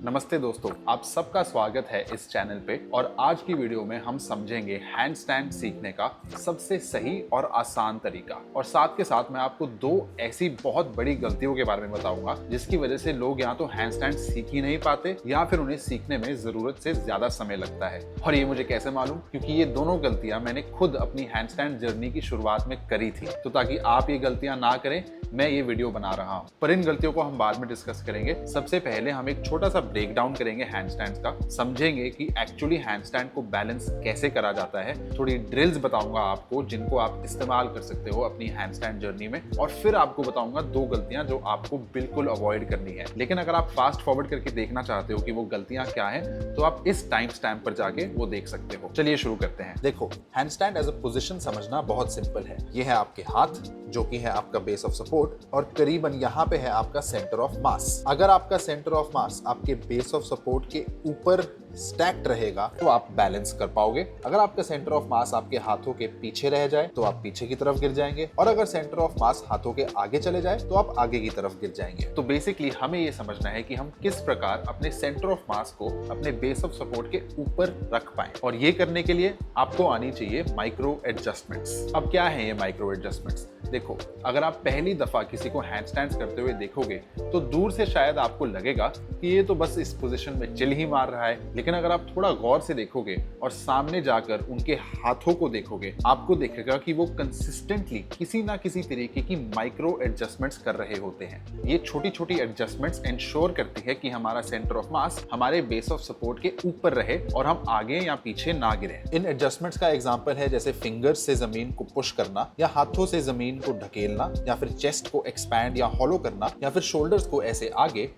नमस्ते दोस्तों, आप सबका स्वागत है इस चैनल पे। और आज की वीडियो में हम समझेंगे हैंड स्टैंड सीखने का सबसे सही और आसान तरीका। और साथ के साथ मैं आपको दो ऐसी बहुत बड़ी गलतियों के बारे में बताऊंगा जिसकी वजह से लोग या तो हैंड स्टैंड सीख ही नहीं पाते या फिर उन्हें सीखने में जरूरत से ज्यादा समय लगता है। और ये मुझे कैसे मालूम? क्योंकि ये दोनों गलतियां मैंने खुद अपनी हैंड स्टैंड जर्नी की शुरुआत में करी थी। तो ताकि आप ये गलतियां ना करें, मैं ये वीडियो बना रहा हूँ। पर इन गलतियों को हम बाद में डिस्कस करेंगे। सबसे पहले हम एक छोटा सा ब्रेक डाउन करेंगे हैंड स्टैंड का, समझेंगे कि एक्चुअली हैंड स्टैंड को बैलेंस कैसे करा जाता है। थोड़ी ड्रिल्स बताऊंगा आपको जिनको आप इस्तेमाल कर सकते हो अपनी हैंड स्टैंड जर्नी में। और फिर आपको बताऊंगा दो गलतियां जो आपको बिल्कुल अवॉइड करनी है। लेकिन अगर आप फास्ट फॉरवर्ड करके देखना चाहते हो कि वो गलतियां क्या हैं, तो आप इस टाइम स्टैम्प पर जाके वो देख सकते हो। चलिए शुरू करते हैं। देखो, handstand as a position समझना बहुत सिंपल है। ये है आपके हाथ, जो कि है आपका बेस ऑफ सपोर्ट, और करीबन यहाँ पे है आपका सेंटर ऑफ मास। अगर आपका सेंटर ऑफ मास आपके बेस ऑफ सपोर्ट के ऊपर स्टैक्ड रहेगा तो आप बैलेंस कर पाओगे। अगर आपका सेंटर ऑफ मास आपके हाथों के पीछे रह जाए तो आप पीछे की तरफ गिर जाएंगे, और अगर सेंटर ऑफ मास हाथों के आगे चले जाए तो आप आगे की तरफ गिर जाएंगे। तो बेसिकली हमें ये समझना है कि हम किस प्रकार अपने सेंटर ऑफ मास को अपने बेस ऑफ सपोर्ट के ऊपर रख पाए। और ये करने के लिए आपको आनी चाहिए माइक्रो एडजस्टमेंट्स। अब क्या है ये माइक्रो एडजस्टमेंट्स? देखो, अगर आप पहली दफा किसी को हैंड स्टैंड करते हुए देखोगे तो दूर से शायद आपको लगेगा कि ये तो बस इस पोजीशन में चिल ही मार रहा है। लेकिन अगर आप थोड़ा गौर से देखोगे और सामने जाकर उनके हाथों को देखोगे, आपको दिखेगा कि वो कंसिस्टेंटली किसी ना किसी तरीके की माइक्रो एडजस्टमेंट्स कर रहे होते हैं। ये छोटी छोटी एडजस्टमेंट्स इंश्योर करती है कि हमारा सेंटर ऑफ मास हमारे बेस ऑफ सपोर्ट के ऊपर रहे और हम आगे या पीछे ना गिरे। इन एडजस्टमेंट्स का एग्जांपल है जैसे फिंगर्स से जमीन को पुश करना, या हाथों से जमीन को ढकेलना, या फिर चेस्ट को एक्सपैंड या हॉलो करना, या फिर शोल्डर्स को ऐसे आगे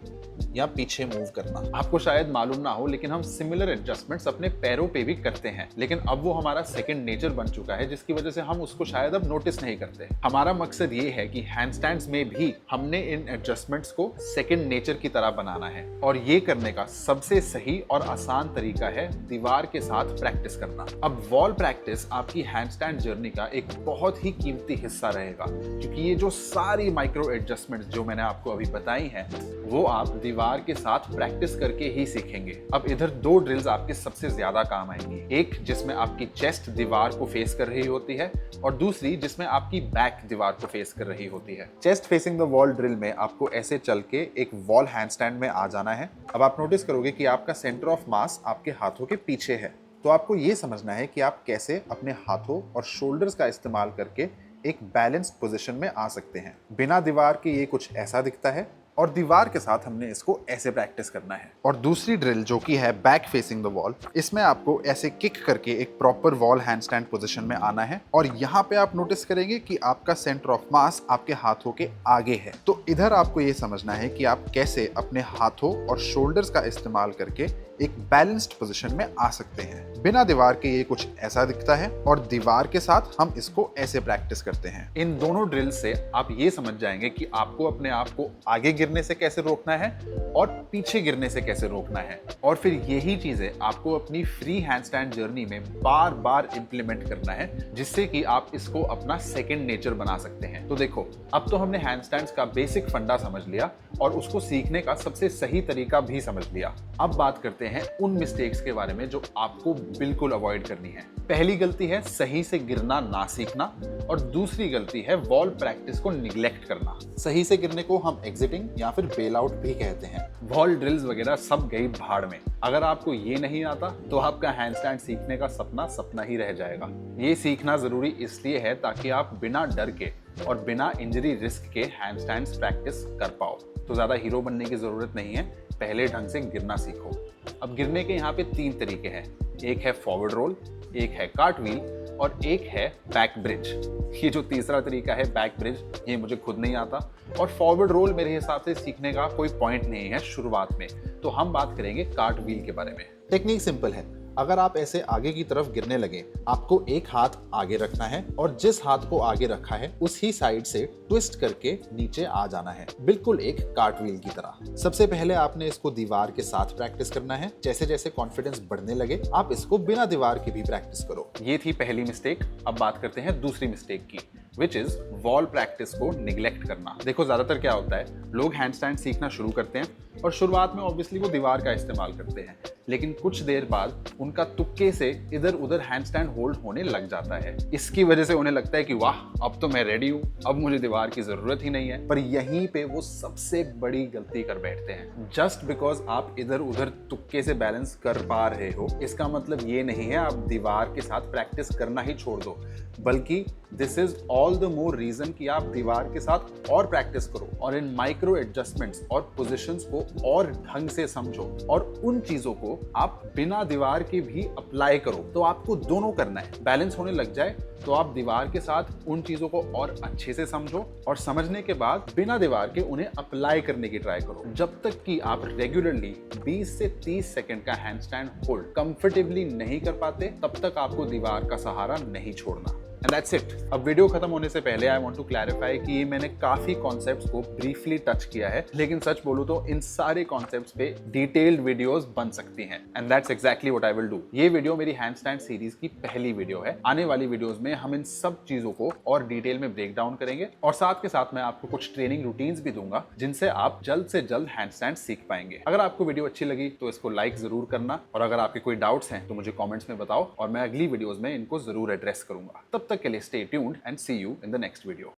या पीछे मूव करना। आपको शायद मालूम ना हो, लेकिन हम सिमिलर एडजस्टमेंट्स अपने पैरों पे भी करते हैं। लेकिन अब वो हमारा सेकंड नेचर बन चुका है, जिसकी वजह से हम उसको शायद अब नोटिस नहीं करते। हमारा मकसद ये है कि हैंडस्टैंड्स में भी हमने इन एडजस्टमेंट्स को सेकंड नेचर की तरह बनाना है। और ये करने का सबसे सही और आसान तरीका है दीवार के साथ प्रैक्टिस करना। अब वॉल प्रैक्टिस आपकी हैंडस्टैंड जर्नी का एक बहुत ही कीमती हिस्सा रहेगा, क्योंकि ये जो सारी माइक्रो एडजस्टमेंट्स जो मैंने आपको अभी बताई हैं, वो आप दीवार के साथ प्रैक्टिस करके ही सीखेंगे। अब इधर दो ड्रिल्स आपके सबसे ज्यादा काम आएंगी। एक जिसमें आपकी चेस्ट दीवार को फेस कर रही होती है, और दूसरी जिसमें आपकी बैक दीवार को फेस कर रही होती है। Chest facing the wall drill में आपको ऐसे चल के एक वॉल हैंडस्टैंड में आ जाना है। अब आप नोटिस करोगे कि आपका सेंटर ऑफ मास आपके हाथों के पीछे है। तो आपको ये समझना है कि आप कैसे अपने हाथों और शोल्डर्स का इस्तेमाल करके एक बैलेंस्ड पोजीशन में आ सकते हैं। बिना दीवार के ये कुछ ऐसा दिखता है, और दीवार के साथ हमने इसको ऐसे प्रैक्टिस करना है। और दूसरी ड्रिल जो कि है बैक फेसिंग द वॉल, इसमें आपको ऐसे किक करके एक प्रॉपर वॉल हैंडस्टैंड पोजीशन में आना है। और यहाँ पे आप नोटिस करेंगे कि आपका सेंटर ऑफ मास आपके हाथों के आगे है। तो इधर आपको ये समझना है कि आप कैसे अपने हाथों और शोल्डर्स का इस्तेमाल करके एक बैलेंस्ड पोजीशन में आ सकते हैं। बिना दीवार के ये कुछ ऐसा दिखता है, और दीवार के साथ हम इसको ऐसे प्रैक्टिस करते हैं। इन दोनों ड्रिल से आप ये समझ जाएंगे कि आपको अपने आप को आगे गिरने से कैसे रोकना है और पीछे गिरने से कैसे रोकना है। और फिर यही चीजें आपको अपनी फ्री हैंडस्टैंड जर्नी में बार बार इंप्लीमेंट करना है, जिससे कि आप इसको अपना सेकंड नेचर बना सकते हैं। तो देखो, अब तो हमने हैंडस्टैंड्स का बेसिक फंडा समझ लिया और उसको सीखने का सबसे सही तरीका भी समझ लिया। अब बात करते हैं उन मिस्टेक्स के बारे में जो आपको बिल्कुल अवॉइड करनी है। पहली गलती है सही से गिरना ना सीखना, और दूसरी गलती है वॉल प्रैक्टिस को निग्लेक्ट करना। सही से गिरने को हम एग्जिटिंग या फिर बेल आउट भी कहते हैं। वॉल ड्रिल्स वगैरह सब गई भाड़ में। अगर आपको ये नहीं आता तो आपका हैंडस्टैंड सीखने का सपना सपना ही रह जाएगा। ये सीखना जरूरी इसलिए है ताकि आप बिना डर के और बिना इंजरी रिस्क के हैंडस्टैंड्स प्रैक्टिस कर पाओ। तो ज्यादा हीरो बनने की जरूरत नहीं है, पहले ढंग से गिरना सीखो। अब गिरने के यहाँ पे तीन तरीके हैं। एक है फॉरवर्ड रोल, एक है कार्टव्हील, और एक है बैक ब्रिज। ये जो तीसरा तरीका है बैक ब्रिज, ये मुझे खुद नहीं आता, और फॉरवर्ड रोल मेरे हिसाब से सीखने का कोई पॉइंट नहीं है शुरुआत में। तो हम बात करेंगे कार्टव्हील के बारे में। टेक्निक सिंपल है। अगर आप ऐसे आगे की तरफ गिरने लगे, आपको एक हाथ आगे रखना है, और जिस हाथ को आगे रखा है उसी साइड से ट्विस्ट करके नीचे आ जाना है, बिल्कुल एक कार्टव्हील की तरह। सबसे पहले आपने इसको दीवार के साथ प्रैक्टिस करना है। जैसे जैसे कॉन्फिडेंस बढ़ने लगे, आप इसको बिना दीवार के भी प्रैक्टिस करो। ये थी पहली मिस्टेक। अब बात करते हैं दूसरी मिस्टेक की। विच इज वॉल प्रैक्टिस को निग्लेक्ट करना। देखो ज्यादातर क्या होता है, लोग हैंडस्टैंड सीखना शुरू करते हैं और शुरुआत में ऑब्वियसली वो दीवार का इस्तेमाल करते हैं, लेकिन कुछ देर बाद उनका तुक्के से इधर उधर हैंडस्टैंड होल्ड होने लग जाता है। इसकी वजह से उन्हें लगता है कि वाह, अब तो मैं रेडी हूं, अब मुझे दीवार की जरूरत ही नहीं है। पर यहीं पे वो सबसे बड़ी गलती कर बैठते हैं। जस्ट बिकॉज आप इधर उधर तुक्के से बैलेंस कर पा रहे हो, इसका मतलब ये नहीं है आप दीवार के साथ प्रैक्टिस करना ही छोड़ दो, बल्कि this is all the more reason कि आप दीवार के साथ और प्रैक्टिस करो और इन माइक्रो एडजस्टमेंट्स और पोजीशंस को और ढंग से समझो और उन चीजों को आप बिना दीवार के भी अप्लाई करो। तो आपको दोनों करना है। बैलेंस होने लग जाए तो आप दीवार के साथ उन चीजों को और अच्छे से समझो और समझने के बाद बिना दीवार के उन्हें अप्लाई करने की ट्राई करो। जब तक कि आप रेगुलरली 20 से 30 सेकंड का हैंडस्टैंड होल्ड कंफर्टेबली नहीं कर पाते, तब तक आपको दीवार का सहारा नहीं छोड़ना। And that's it. अब वीडियो खत्म होने से पहले आई वांट टू क्लैरिफाई कि ये मैंने काफी कॉन्सेप्ट्स को ब्रीफली टच किया है, लेकिन सच बोलूं तो इन सारे कॉन्सेप्ट्स पे डिटेल्ड वीडियोस बन सकती हैं। And that's exactly what I will do. ये वीडियो मेरी हैंडस्टैंड सीरीज की पहली वीडियो है। आने वाली वीडियोस में हम इन सब चीजों को और डिटेल में ब्रेक डाउन करेंगे और साथ के साथ मैं आपको कुछ ट्रेनिंग रूटीन्स भी दूंगा जिनसे आप जल्द से जल्द हैंडस्टैंड सीख पाएंगे। अगर आपको वीडियो अच्छी लगी तो इसको लाइक जरूर करना और अगर आपके कोई डाउट्स हैं तो मुझे कॉमेंट्स में बताओ और मैं अगली वीडियोस में इनको जरूर एड्रेस करूंगा। तब तक के लिए stay tuned and see you in the next video.